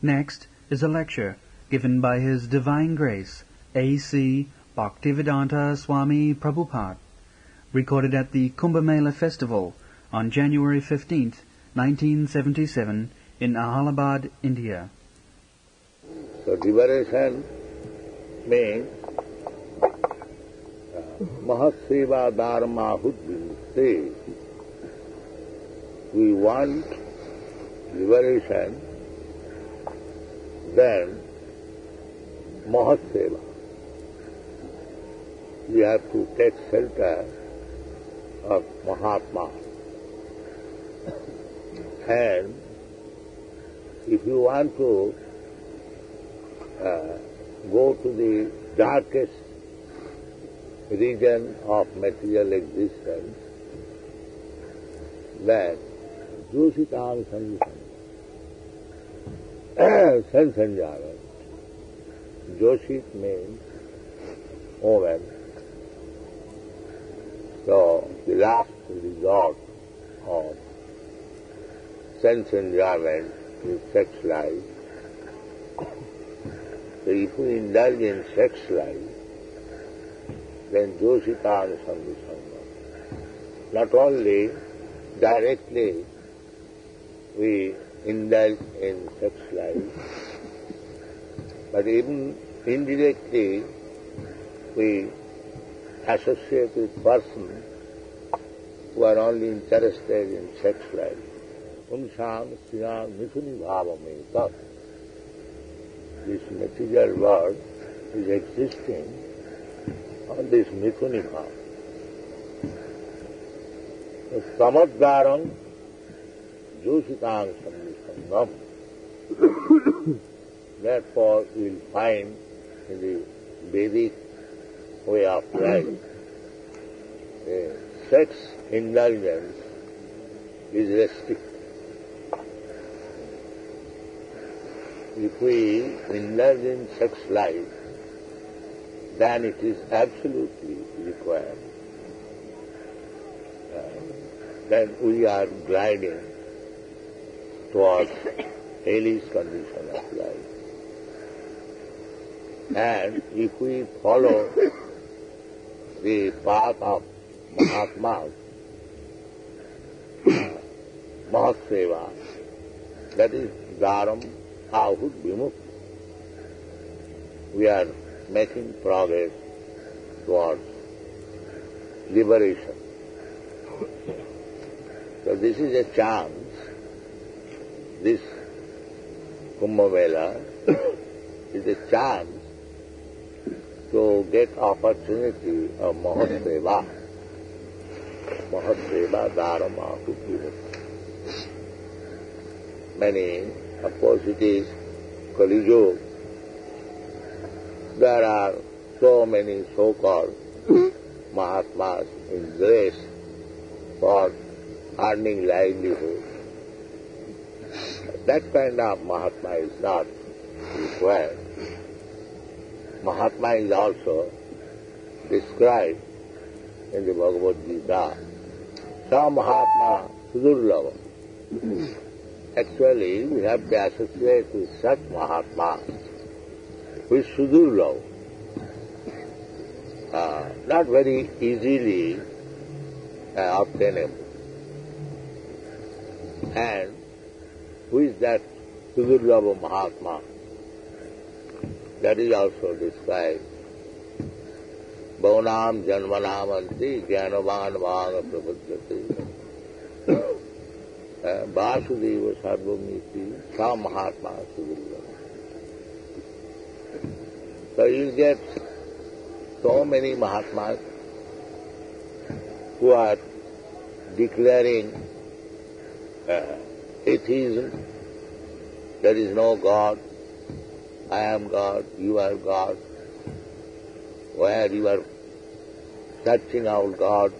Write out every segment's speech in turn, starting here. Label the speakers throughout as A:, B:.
A: Next is a lecture given by His Divine Grace, A.C. Bhaktivedanta Swami Prabhupada, recorded at the Kumbh Mela Festival on January 15th, 1977, in Allahabad, India.
B: So liberation means Mahaseva Dharma Hudvimukti. We want liberation, then Mahaseva. We have to take shelter of Mahatma. And if you want to go to the darkest region of material existence, then Joshitam Sanjana, sense enjoyment. Joshit means woman. So the last resort of sense enjoyment is sex life. So if we indulge in sex life, then Joshitam Sanjana. Not only directly we indulge in sex life, but even indirectly we associate with persons who are only interested in sex life. Umsam Sriyam Mithuni Bhavameta. This material world is existing on this Mithuni Bhava. Samadgaram Jositang Sangam. Therefore, we will find in the Vedic way of life, sex indulgence is restricted. If we indulge in sex life, then it is absolutely required. Then we are gliding towards hellish condition of life. And if we follow the path of Mahatma, Mahaseva, that is Dharam Ahud Vimukti, we are making progress towards liberation. So this is a chance, this Kumbh Mela is a chance to get opportunity of Mahaseva. Mahaseva Dharma Hudvimukti. Many, of course it is Kali Yuga. There are so many so-called Mahatmas in race for earning livelihood. That kind of Mahatma is not required. Mahatma is also described in the Bhagavad Gita. Sa Mahatma Sudurlava. Actually, we have to associate with such Mahatma, with Sudurlava. Not very easily obtainable. And who is that Sudurlava Mahatma? That is also described. Bhavanam janmanamanti jnanavan vāga prapadyate. Vasudeva sarvamiti sa Mahatma Sudurlava. So you get so many Mahatmas who are declaring atheism, there is no God, I am God, you are God, where you are searching out God,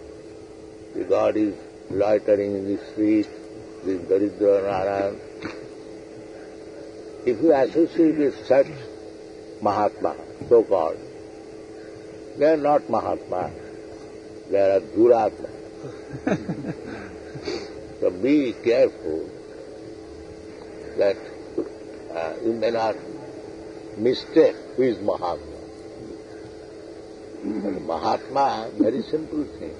B: the God is loitering in the street, this Daridra Narayan. If you associate with such Mahatma, so-called, they are not Mahatma, they are Duratma. So be careful that you may not mistake who is Mahatma. Mahatma, very simple thing.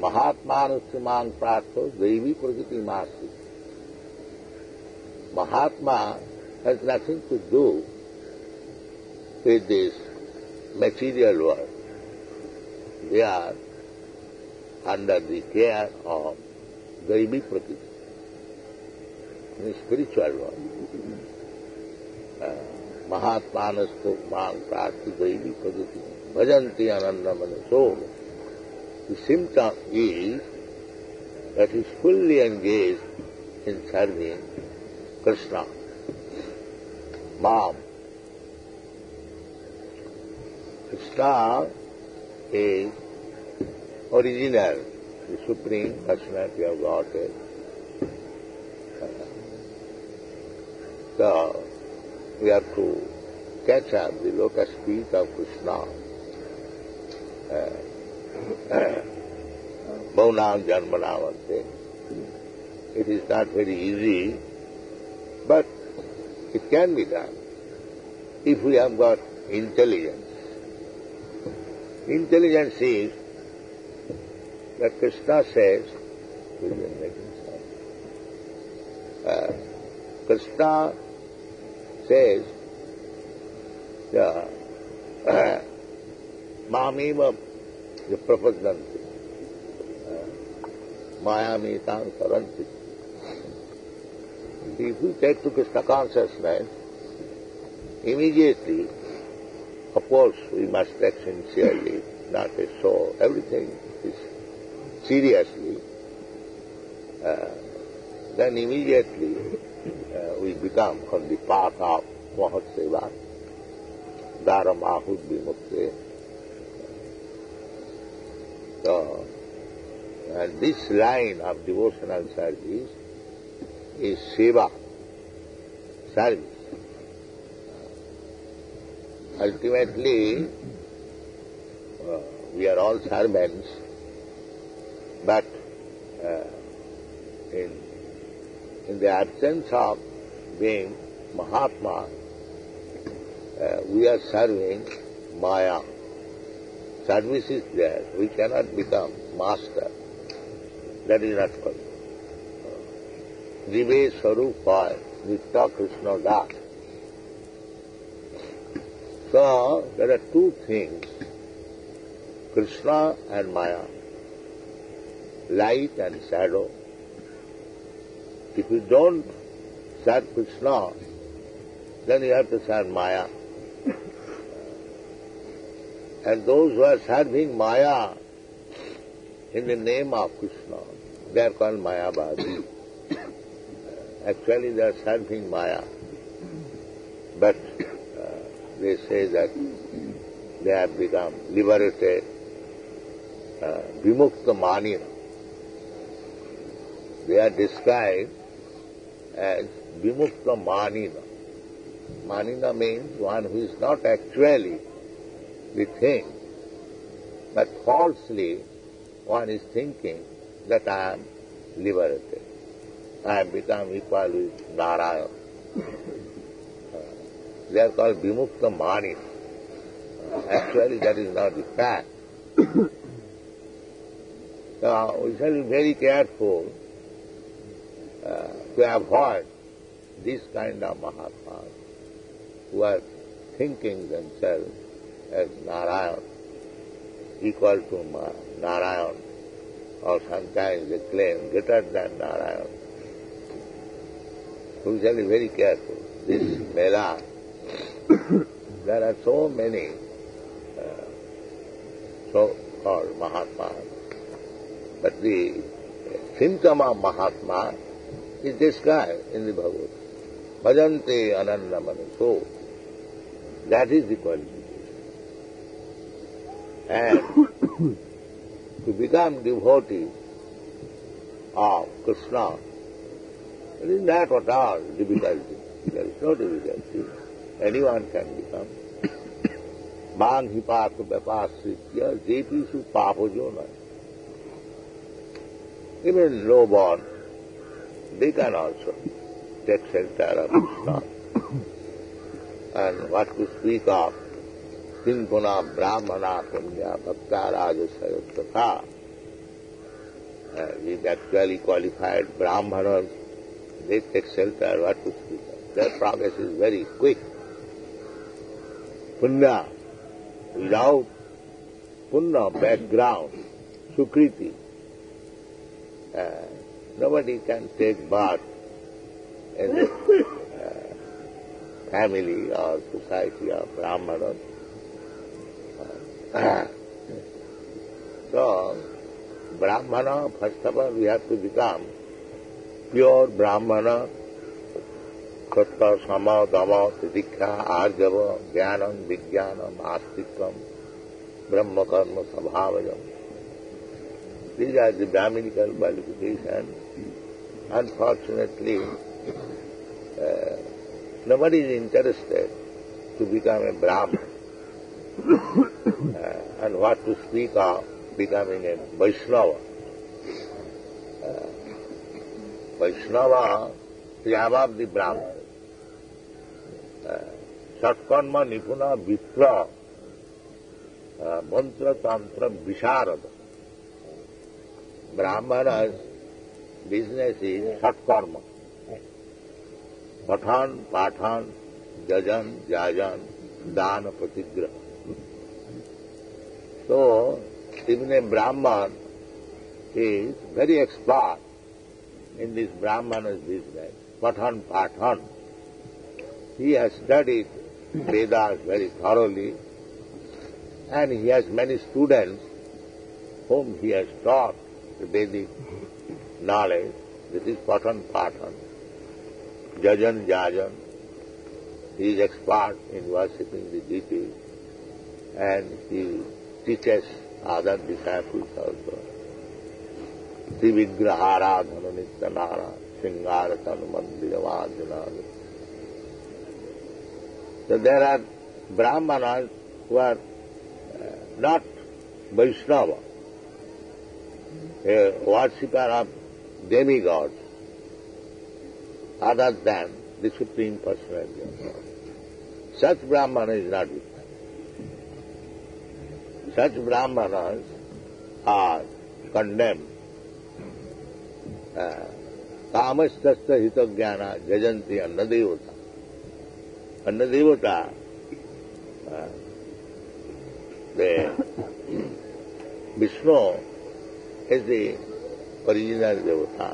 B: Mahatmanustimang pratho devi prakriti masti. Mahatma has nothing to do with this material world. They are under the care of Devi Prakriti, in the spiritual world. Mahatmanastu mang prati Devi Prakriti bhajanti anandamanaso. The symptom is that he is fully engaged in serving Krishna, Mam. Krishna is original, the Supreme Personality of Godhead. So, we have to catch up the lotus feet of Krishna. Bhaunam Janmanavante. It is not very easy, but it can be done if we have got intelligence. Intelligence is that Krishna says, Krishna says, Mameva prapadanti, Mayamitam saranti. If we take to Krishna consciousness, immediately, of course, we must take sincerely, not a show. Everything is seriously. Then immediately we become on the path of Mahat Seva, Dharamahud Vimukte. So, and this line of devotional service is Seva, service. Ultimately, we are all servants, but in the absence of being Mahatma, we are serving Maya. Service is there. We cannot become master. That is not possible. Jive Sarupa Nitya Krishna Das. So, there are two things, Krishna and Maya, light and shadow. If you don't serve Krishna, then you have to serve Maya. And those who are serving Maya in the name of Krishna, they are called Mayavadi. Actually, they are serving Maya. But they say that they have become liberated, Vimukta Manina. They are described as Vimukta Manina. Manina means one who is not actually the thing, but falsely one is thinking that I am liberated. I have become equal with Narayana. They are called Vimukta Mani. Actually, that is not the fact. Now, we shall be very careful to avoid this kind of Mahatmas who are thinking themselves as Narayan, equal to Narayan, or sometimes they claim greater than Narayan. We shall be very careful. This Mela, there are so many so-called Mahatmas, but the symptom of Mahatma is described in the Bhagavad. Bhajante anandamanaso. That is the qualification. And to become devotee of Krishna, it is not at all difficulty. There is no difficulty. Anyone can become. Mang hipata vyapasritya jepishu papojona. Even low-born, they can also take shelter of Krishna. and what to speak of Kimpuna Brahmana Punya Bhakta Rajasayattatha. These actually qualified Brahmanas, they take shelter, what to speak of. Their progress is very quick. Punya, without Punya background, Sukriti, nobody can take birth in the family or society of Brahmanas. So, Brahmana, first of all, we have to become pure Brahmana, Sattva, Sama, Dhamma, Titikha, Arjava, Jnanam, Vijnanam, Astikam, Brahma Karma, Sabhavajam. These are the Brahminical qualifications. Unfortunately, nobody is interested to become a Brahman. And what to speak of becoming a Vaishnava. Vaishnava is above the Brahman. Satkarma Nipuna Vipra Mantra Tantra Visharada. Brahmana's business is Satkarma. Pathan, Pathan, Jajan, Jajan, Dana, Patigraha. So, even a Brahman is very expert in this Brahmana's business. Pathan, Pathan. He has studied Vedas very thoroughly, and he has many students whom he has taught the Vedic knowledge. This is Pathan, Pathan. Jajan, Jajan. He is expert in worshipping the deities, and he teaches other disciples also. Trivigraharadhana nityanara sringaratana mandiravajana. So there are Brahmanas who are not Vaishnava, a worshipper of demigods, other than the Supreme Personality of God. Such Brahmana is not with us. Such Brahmanas are condemned. Kamastasya hitagyana jajanti annadevata. Annadevata, the Vishnu is the original devata.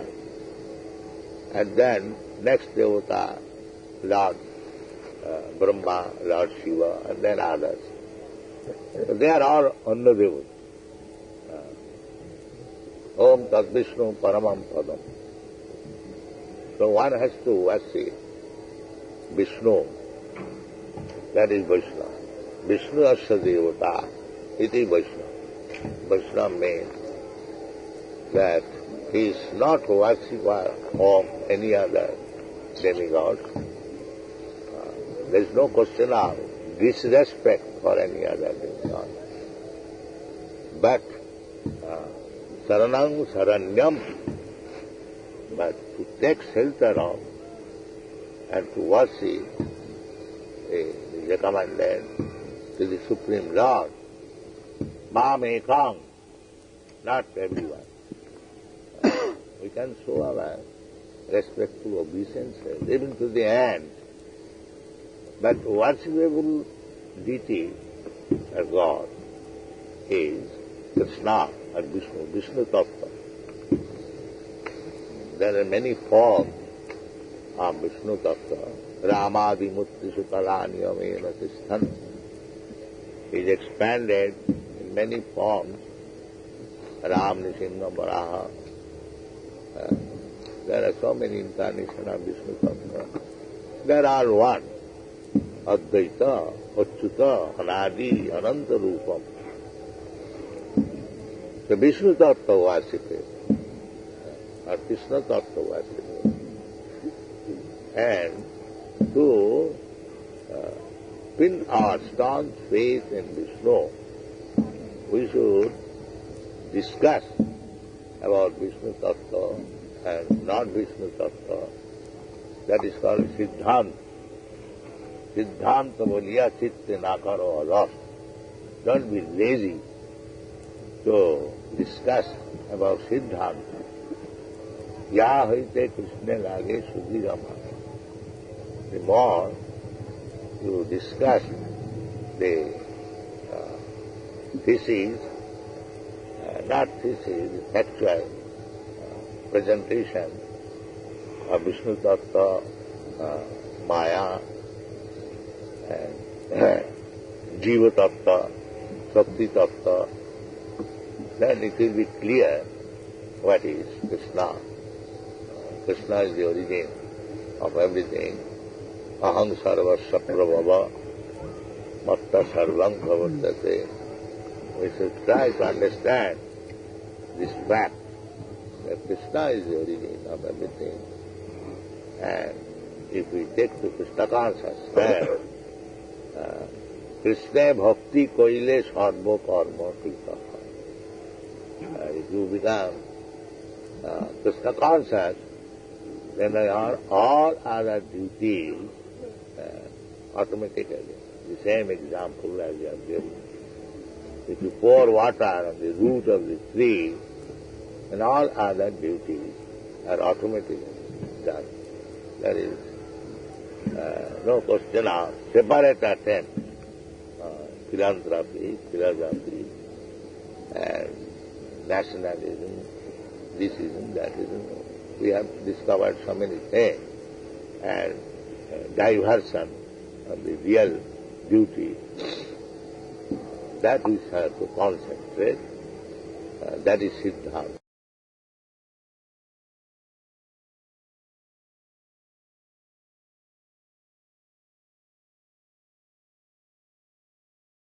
B: And then next devata, Lord Brahma, Lord Shiva, and then others. So they are all Annadevata. Om Tat Vishnu Paramam Padam. So one has to worship Vishnu, that is Vaishnava. Vishnu Asya Devata, iti Vaishnava. Vaishnava means that he is not worshipper of any other demigod. There is no question of disrespect for any other demigod. But Saranam Saranyam, but to take shelter of and to worship is recommended to the Supreme Lord. Mam Ekam, not everyone. We can show our respectful obeisances even to the end. But worshipable deity or God is Krishna or Vishnu, Vishnu Tattva. There are many forms of Vishnu Tattva. Ramadi Mutti Sutalani Amena Tisthan is expanded in many forms. Ram Nishinga Varaha. There are so many incarnations of Vishnu Tattva. They are all one. Advaita, Achyuta, Anadi, Ananta Rupam. The Vishnu Tattva worshipped, or Krishna Tattva worshipped. And to pin our staunch faith in Vishnu, we should discuss about Vishnu Tattva and not Vishnu Tattva. That is called Siddhanta. Siddhanta boliya chitte na karo alas. Don't be lazy to discuss about Siddhanta. Ya hoite Krishna lage sudhirama. The more you discuss the thesis, not thesis, actual presentation of Vishnu Tattva, Maya, and Jiva Tattva, Shakti Tattva, then it will be clear what is Krishna. Krishna is the origin of everything. Aham sarvasya prabhava, matta sarvam pravartate. We should try to understand this fact that Krishna is the origin of everything. And if we take to Krishna consciousness, Krishna bhakti koile sarva karma krita. If you become Krishna conscious, then all other duties automatically. The same example as you have given. If you pour water on the root of the tree, then all other duties are automatically done. There is no question of separate attempt, philanthropy, philosophy, and nationalism, thisism, thatism. We have discovered so many things, and diversion of the real duty. That we have to concentrate. That is Siddhanta.